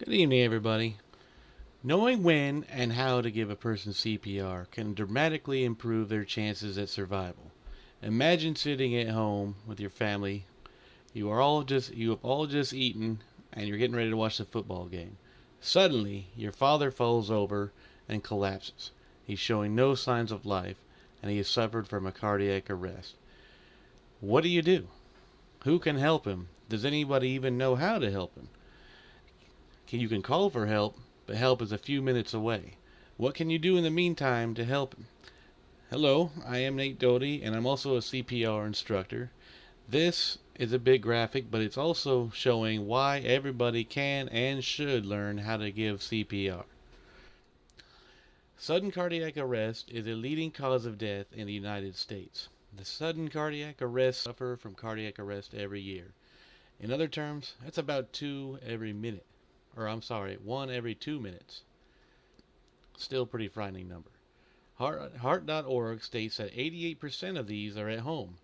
Good evening, everybody. Knowing when and how to give a person CPR can dramatically improve their chances at survival. Imagine sitting at home with your family. You have all just eaten and you're getting ready to watch the football game. Suddenly, your father falls over and collapses. He's showing no signs of life and he has suffered from a cardiac arrest. What do you do? Who can help him? Does anybody even know how to help him? You can call for help, but help is a few minutes away. What can you do in the meantime to help him? Hello, I am Nate Doty, and I'm also a CPR instructor. This is a big graphic, but it's also showing why everybody can and should learn how to give CPR. Sudden cardiac arrest is a leading cause of death in the United States. The sudden cardiac arrests suffer from cardiac arrest every year. In other terms, that's about one every 2 minutes. Still a pretty frightening number. Heart.org states that 88% of these are at home.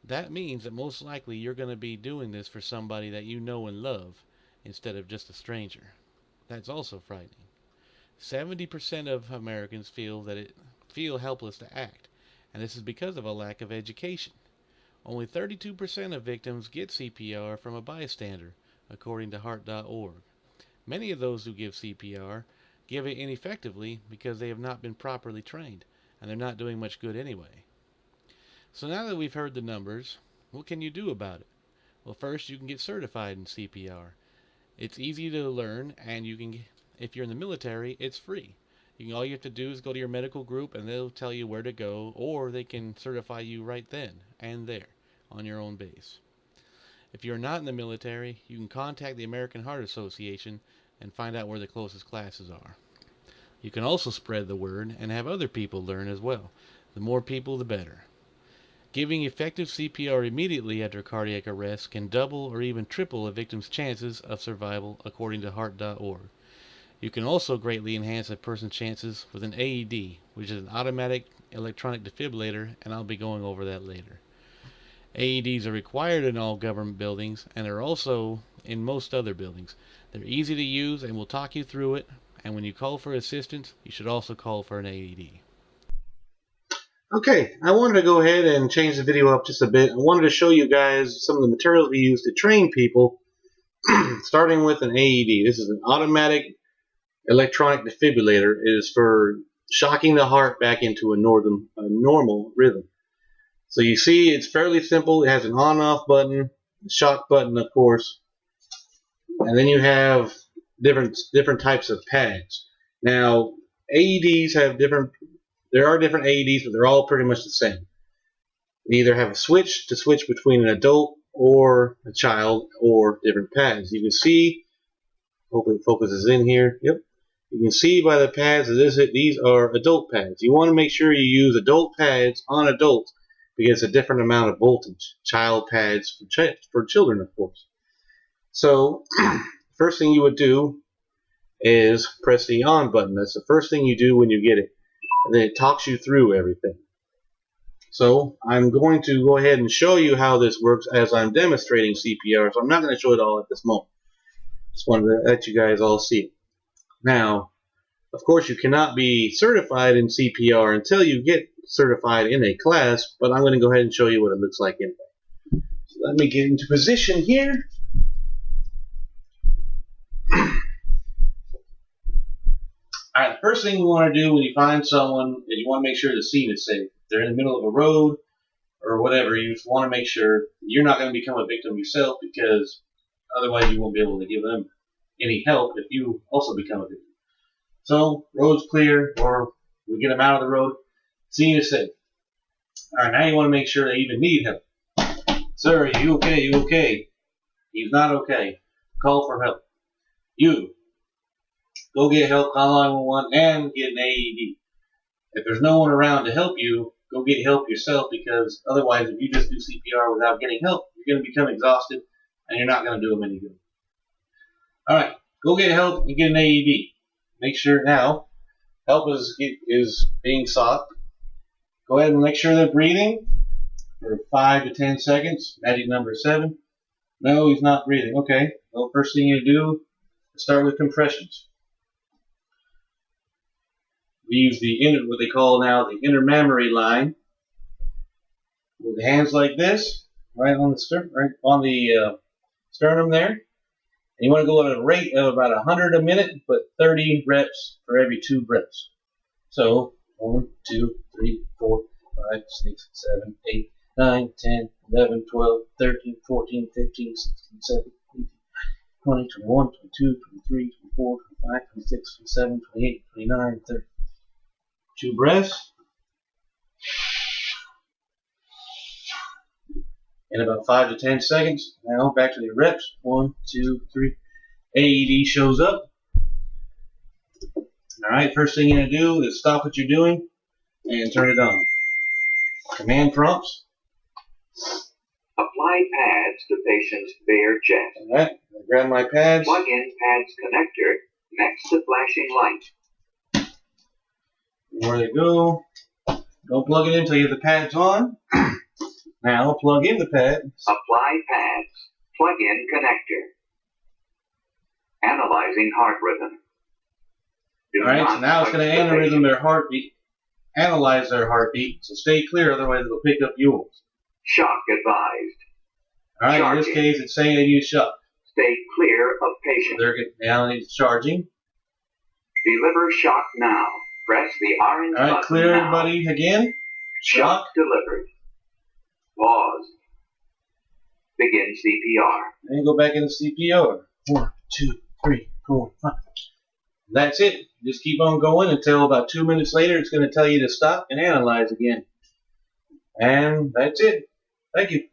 That means that most likely you're going to be doing this for somebody that you know and love instead of just a stranger. That's also frightening. 70% of Americans feel helpless to act, and this is because of a lack of education. Only 32% of victims get CPR from a bystander, according to Heart.org. Many of those who give CPR give it ineffectively because they have not been properly trained, and they're not doing much good anyway. So now that we've heard the numbers, what can you do about it? Well, first you can get certified in CPR. It's easy to learn, and if you're in the military, it's free. All you have to do is go to your medical group, and they'll tell you where to go, or they can certify you right then and there on your own base. If you're not in the military, you can contact the American Heart Association and find out where the closest classes are. You can also spread the word and have other people learn as well. The more people, the better. Giving effective CPR immediately after cardiac arrest can double or even triple a victim's chances of survival, according to Heart.org. You can also greatly enhance a person's chances with an AED, which is an automatic electronic defibrillator, and I'll be going over that later. AEDs are required in all government buildings and are also in most other buildings. They're easy to use and we'll talk you through it. And when you call for assistance, you should also call for an AED. Okay, I wanted to go ahead and change the video up just a bit. I wanted to show you guys some of the materials we use to train people, starting with an AED. This is an automatic electronic defibrillator. It is for shocking the heart back into a normal rhythm. So you see it's fairly simple. It has an on-off button, a shock button, of course, and then you have different types of pads. Now, AEDs have there are different AEDs, but they're all pretty much the same. They either have a switch to switch between an adult or a child, or different pads. You can see, hopefully it focuses in here. Yep. You can see by the pads that these are adult pads. You want to make sure you use adult pads on adults because it's a different amount of voltage. Child pads for children, of course. So, first thing you would do is press the on button. That's the first thing you do when you get it. And then it talks you through everything. So, I'm going to go ahead and show you how this works as I'm demonstrating CPR. So, I'm not going to show it all at this moment. Just wanted to let you guys all see it. Now, of course, you cannot be certified in CPR until you get certified in a class, but I'm going to go ahead and show you what it looks like anyway. So let me get into position here. Alright, the first thing you want to do when you find someone is you want to make sure the scene is safe. If they're in the middle of a road or whatever, you just want to make sure you're not going to become a victim yourself, because otherwise you won't be able to give them any help if you also become a victim. So, road's clear, or we get them out of the road. Scene is safe. Alright, now you want to make sure they even need help. Sir, are you okay? You okay? He's not okay. Call for help. You, go get help, call 911, and get an AED. If there's no one around to help you, go get help yourself, because otherwise, if you just do CPR without getting help, you're going to become exhausted, and you're not going to do them any good. Alright, go get help and get an AED. Make sure now help is being sought. Go ahead and make sure they're breathing for 5 to 10 seconds. Magic number 7. No, he's not breathing. Okay. Well, first thing you do Let's start with compressions. We use what they call now the intermammary line. With the hands like this, right on the sternum there. And you want to go at a rate of about 100 a minute, but 30 reps for every 2 breaths. So 1, 2, 3, 4, 5, 6, 7, 8, 9, 10, 11, 12, 13, 14, 15, 16, 17, 18, 20, 21, 22, 23, 24, 25, 26, 27, 28, 29, 30. 2 breaths. In about 5 to 10 seconds. Now back to the reps. 1, 2, 3. AED shows up. Alright, first thing you're going to do is stop what you're doing and turn it on. Command prompts. Apply pads to patient's bare chest. Alright, grab my pads. Plug in pads connector next to flashing light. Where they go. Don't plug it in until you have the pads on. Now plug in the pads. Apply pads. Plug in connector. Analyzing heart rhythm. Alright, so now it's going to analyze their heartbeat. Analyze their heartbeat, so stay clear, otherwise it'll pick up yours. Shock advised. Alright, in this case it's saying they use shock. Stay clear of patient. Now it's charging. Deliver shock now. Press the orange button. Alright, clear now. everybody again. Shock delivered. Pause. Begin CPR. And go back into CPR. 1, 2, 3, 4, 5. That's it. Just keep on going until about 2 minutes later it's going to tell you to stop and analyze again. And that's it. Thank you.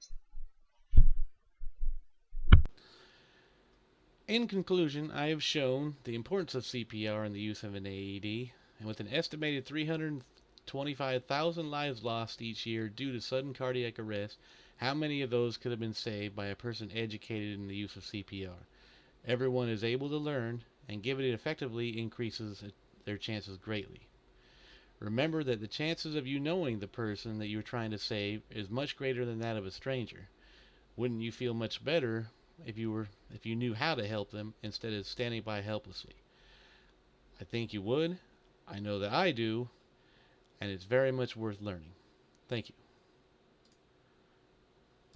In conclusion, I have shown the importance of CPR and the use of an AED, and with an estimated 325,000 lives lost each year due to sudden cardiac arrest, how many of those could have been saved by a person educated in the use of CPR? Everyone is able to learn, and giving it effectively increases their chances greatly. Remember that the chances of you knowing the person that you're trying to save is much greater than that of a stranger. Wouldn't you feel much better if you knew how to help them instead of standing by helplessly? I think you would. I know that I do, and it's very much worth learning. Thank you.